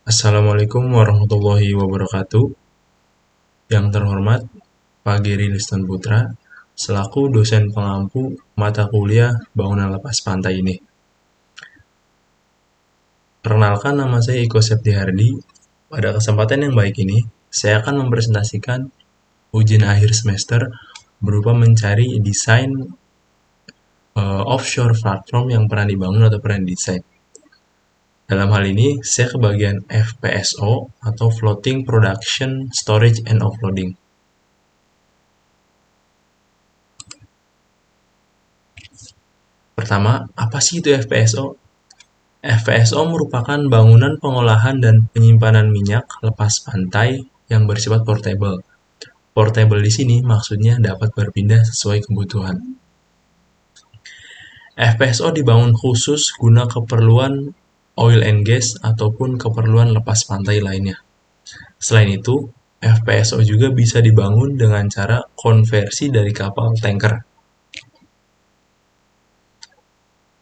Assalamualaikum warahmatullahi wabarakatuh. Yang terhormat, Pak Geri Liston Putra, selaku dosen pengampu mata kuliah bangunan lepas pantai ini. Perkenalkan, nama saya Iko Septihardi. Pada kesempatan yang baik ini, saya akan mempresentasikan ujian akhir semester berupa mencari desain offshore platform yang pernah dibangun atau pernah didesain. Dalam hal ini, saya ke bagian FPSO atau Floating Production Storage and Offloading. Pertama, apa sih itu FPSO? FPSO merupakan bangunan pengolahan dan penyimpanan minyak lepas pantai yang bersifat portable. Portable di sini maksudnya dapat berpindah sesuai kebutuhan. FPSO dibangun khusus guna keperluan oil and gas ataupun keperluan lepas pantai lainnya. Selain itu, FPSO juga bisa dibangun dengan cara konversi dari kapal tanker.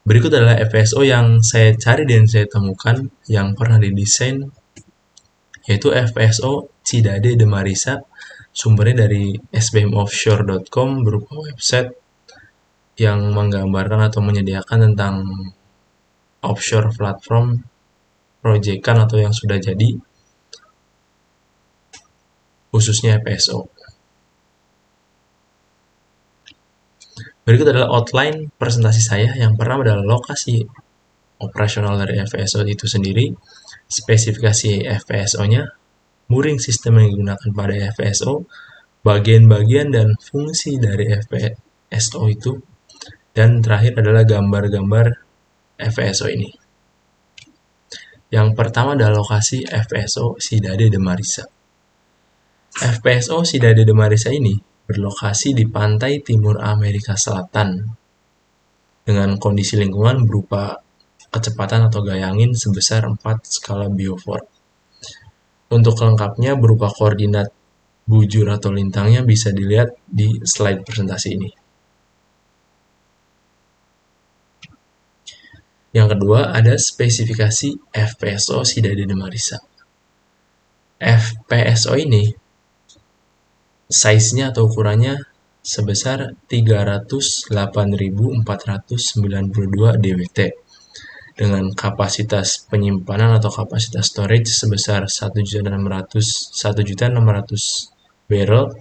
Berikut adalah FPSO yang saya cari dan saya temukan yang pernah didesain, yaitu FPSO Cidade de Marisa. Sumbernya dari sbmoffshore.com berupa website yang menggambarkan atau menyediakan tentang offshore platform proyekan atau yang sudah jadi, khususnya FPSO. Berikut adalah outline presentasi saya. Yang pertama adalah lokasi operasional dari FPSO itu sendiri, spesifikasi FPSO-nya, mooring sistem yang digunakan pada FPSO, bagian-bagian dan fungsi dari FPSO itu, dan terakhir adalah gambar-gambar FPSO ini. Yang pertama adalah lokasi FPSO Cidade de Marisa. FPSO Cidade de Marisa ini berlokasi di pantai timur Amerika Selatan dengan kondisi lingkungan berupa kecepatan atau gaya angin sebesar 4 skala Beaufort. Untuk lengkapnya berupa koordinat bujur atau lintangnya bisa dilihat di slide presentasi ini. Yang kedua ada spesifikasi FPSO Cidade de Marisa. FPSO ini size-nya atau ukurannya sebesar 308.492 DWT dengan kapasitas penyimpanan atau kapasitas storage sebesar 1.600 barrel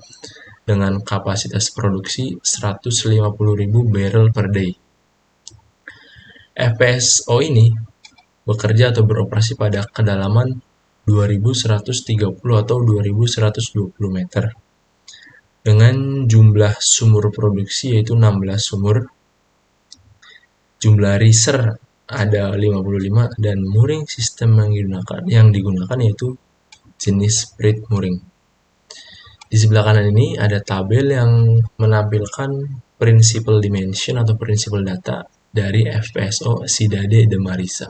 dengan kapasitas produksi 150.000 barrel per day. FPSO ini bekerja atau beroperasi pada kedalaman 2130 atau 2120 meter dengan jumlah sumur produksi yaitu 16 sumur, jumlah riser ada 55, dan mooring sistem yang digunakan yaitu jenis sprit mooring. Di sebelah kanan ini ada tabel yang menampilkan principal dimension atau principal data dari FPSO Cidade de Marisa.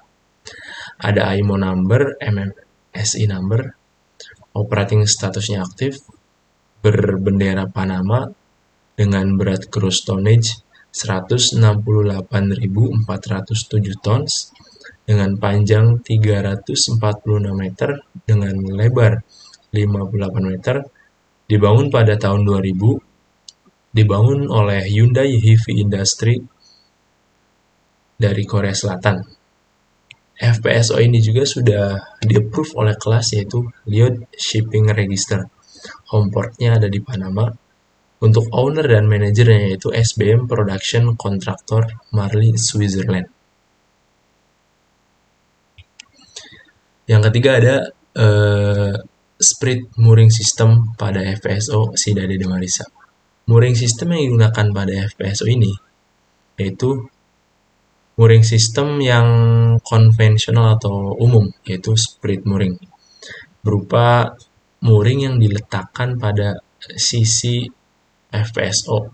Ada IMO number, MMSI number, operating statusnya aktif, berbendera Panama dengan berat gross tonnage 168.407 tons dengan panjang 346 meter dengan lebar 58 meter, dibangun pada tahun 2000, dibangun oleh Hyundai Heavy Industry dari Korea Selatan. FPSO ini juga sudah di-approve oleh kelas yaitu Lloyd Shipping Register. Home port-nya ada di Panama. Untuk owner dan manajernya yaitu SBM Production Contractor Marley Switzerland. Yang ketiga ada sprit mooring system pada FPSO Cidade de Marisa. Mooring system yang digunakan pada FPSO ini yaitu mooring system yang konvensional atau umum, yaitu sprit mooring, berupa mooring yang diletakkan pada sisi FPSO.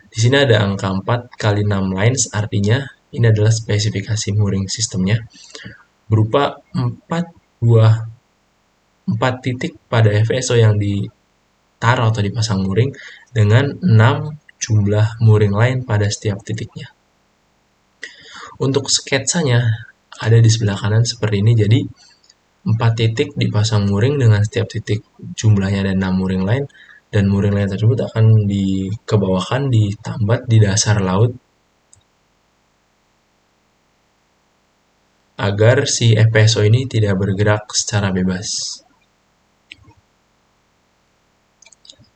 Di sini ada angka 4 kali 6 lines, artinya ini adalah spesifikasi mooring sistemnya, berupa 4 titik pada FPSO yang ditaruh atau dipasang mooring dengan 6 jumlah mooring lain pada setiap titiknya. Untuk sketsanya ada di sebelah kanan seperti ini. Jadi 4 titik dipasang mooring dengan setiap titik jumlahnya ada 6 mooring line, dan mooring line tersebut akan dikebawakan ditambat di dasar laut agar si FPSO ini tidak bergerak secara bebas.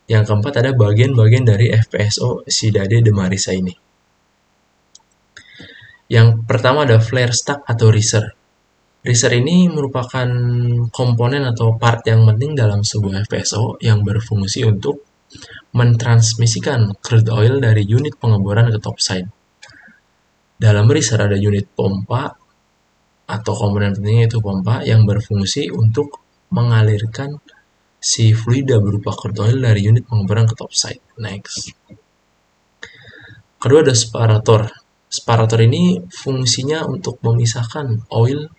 Yang keempat ada bagian-bagian dari FPSO Cidade de Marisa ini. Yang pertama ada flare stack atau riser. Riser ini merupakan komponen atau part yang penting dalam sebuah FPSO yang berfungsi untuk mentransmisikan crude oil dari unit pengeboran ke topside. Dalam riser ada unit pompa atau komponen pentingnya itu pompa yang berfungsi untuk mengalirkan si fluida berupa crude oil dari unit pengeboran ke topside. Next. Kedua ada separator. Separator ini fungsinya untuk memisahkan oil,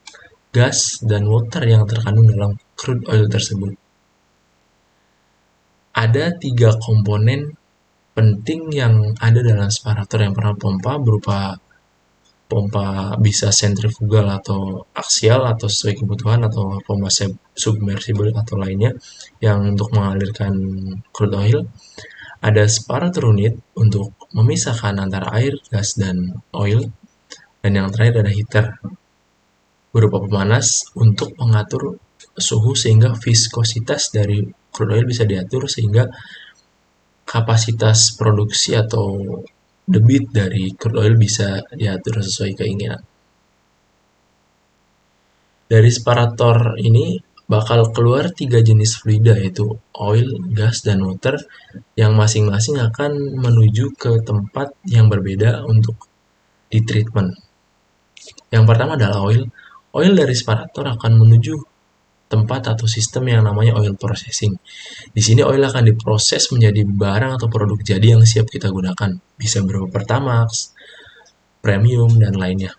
gas, dan water yang terkandung dalam crude oil tersebut. Ada 3 komponen penting yang ada dalam separator. Yang pertama pompa, berupa pompa bisa sentrifugal atau aksial atau sesuai kebutuhan, atau pompa submersible atau lainnya yang untuk mengalirkan crude oil. Ada separator unit untuk memisahkan antara air, gas, dan oil. Dan yang terakhir ada heater berupa pemanas untuk mengatur suhu sehingga viskositas dari crude oil bisa diatur sehingga kapasitas produksi atau debit dari crude oil bisa diatur sesuai keinginan. Dari separator ini bakal keluar 3 jenis fluida, yaitu oil, gas, dan water, yang masing-masing akan menuju ke tempat yang berbeda untuk ditreatment. Yang pertama adalah oil. Oil dari separator akan menuju tempat atau sistem yang namanya oil processing. Di sini oil akan diproses menjadi barang atau produk jadi yang siap kita gunakan. Bisa berupa Pertamax, premium, dan lainnya.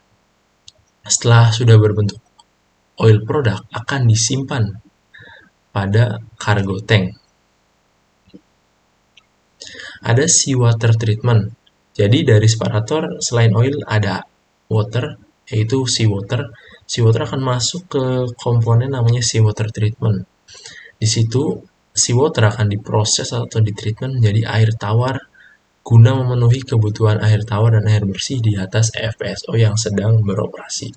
Setelah sudah berbentuk oil product akan disimpan pada cargo tank. Ada seawater treatment. Jadi dari separator selain oil ada water, yaitu seawater. Seawater akan masuk ke komponen namanya seawater treatment. Di situ seawater akan diproses atau ditreatment menjadi air tawar guna memenuhi kebutuhan air tawar dan air bersih di atas FPSO yang sedang beroperasi.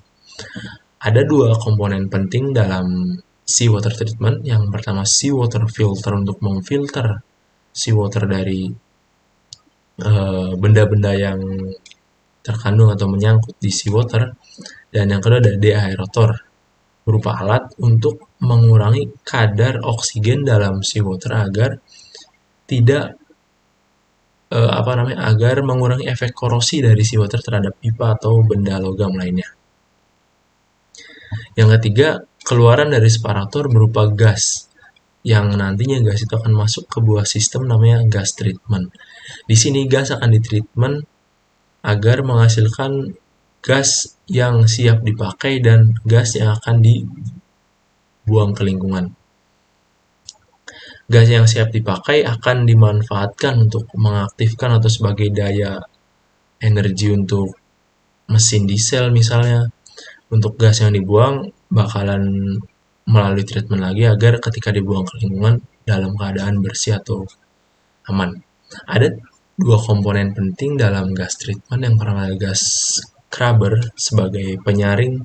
Ada 2 komponen penting dalam seawater treatment. Yang pertama seawater filter untuk memfilter seawater dari benda-benda yang terkandung atau menyangkut di seawater. Dan yang kedua ada deaerator berupa alat untuk mengurangi kadar oksigen dalam seawater agar tidak agar mengurangi efek korosi dari seawater terhadap pipa atau benda logam lainnya. Yang ketiga, keluaran dari separator berupa gas, yang nantinya gas itu akan masuk ke buah sistem namanya gas treatment. Di sini gas akan ditreatment agar menghasilkan gas yang siap dipakai dan gas yang akan dibuang ke lingkungan. Gas yang siap dipakai akan dimanfaatkan untuk mengaktifkan atau sebagai daya energi untuk mesin diesel misalnya. Untuk gas yang dibuang bakalan melalui treatment lagi agar ketika dibuang ke lingkungan dalam keadaan bersih atau aman. Ada 2 komponen penting dalam gas treatment. Yang pertama gas scrubber sebagai penyaring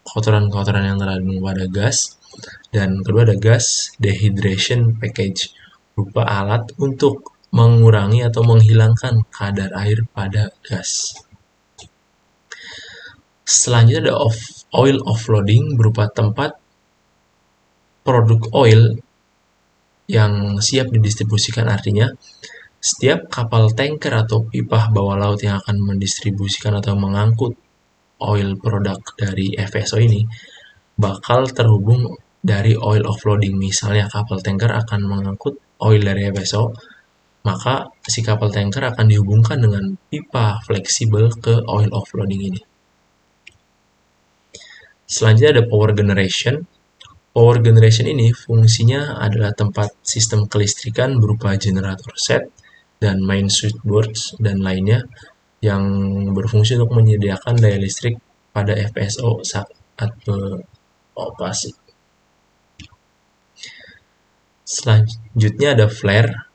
kotoran-kotoran yang terkandung pada gas, dan kedua ada gas dehydration package berupa alat untuk mengurangi atau menghilangkan kadar air pada gas. Selanjutnya ada oil offloading berupa tempat produk oil yang siap didistribusikan. Artinya setiap kapal tanker atau pipa bawah laut yang akan mendistribusikan atau mengangkut oil produk dari FPSO ini bakal terhubung dari oil offloading. Misalnya kapal tanker akan mengangkut oil dari FPSO, maka si kapal tanker akan dihubungkan dengan pipa fleksibel ke oil offloading ini. Selanjutnya ada power generation. Power generation ini fungsinya adalah tempat sistem kelistrikan berupa generator set dan main switchboards dan lainnya yang berfungsi untuk menyediakan daya listrik pada FPSO saat beroperasi. Selanjutnya ada flare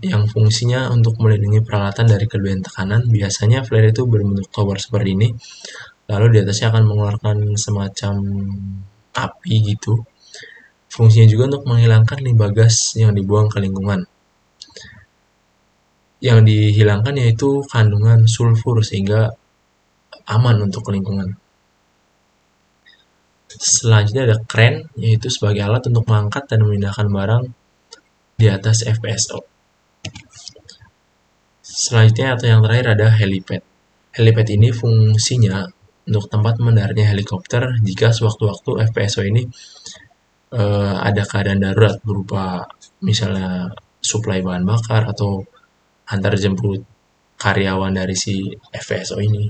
yang fungsinya untuk melindungi peralatan dari kelebihan tekanan. Biasanya flare itu berbentuk tower seperti ini. Lalu di atasnya akan mengeluarkan semacam api gitu. Fungsinya juga untuk menghilangkan limbah gas yang dibuang ke lingkungan. Yang dihilangkan yaitu kandungan sulfur sehingga aman untuk lingkungan. Selanjutnya ada crane, yaitu sebagai alat untuk mengangkat dan memindahkan barang di atas FPSO. Selanjutnya atau yang terakhir ada helipad. Helipad ini fungsinya untuk tempat mendaratnya helikopter jika sewaktu-waktu FPSO ini ada keadaan darurat berupa misalnya suplai bahan bakar atau antar jemput karyawan dari si FPSO ini.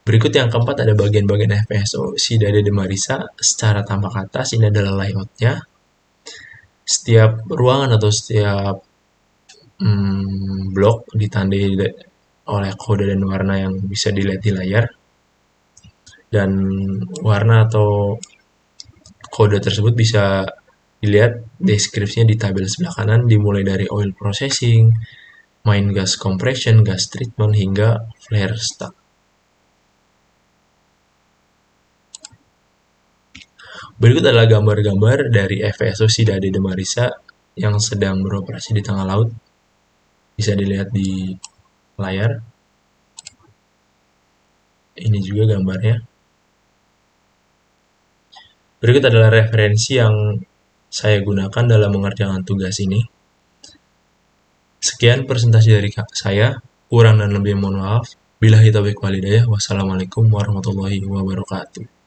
Berikut yang keempat ada bagian-bagian FPSO Cidade de Marisa. Secara tampak atas ini adalah layoutnya. Setiap ruangan atau setiap blok ditandai oleh kode dan warna yang bisa dilihat di layar. Dan warna atau kode tersebut bisa dilihat deskripsinya di tabel sebelah kanan, dimulai dari oil processing, mine gas compression, gas treatment, hingga flare stack. Berikut adalah gambar-gambar dari FPSO Cidade de Marisa yang sedang beroperasi di tengah laut. Bisa dilihat di layar. Ini juga gambarnya. Berikut adalah referensi yang saya gunakan dalam mengerjakan tugas ini. Sekian presentasi dari saya. Kurang dan lebih mohon maaf. Billahi taufiq walhidayah. Wassalamualaikum warahmatullahi wabarakatuh.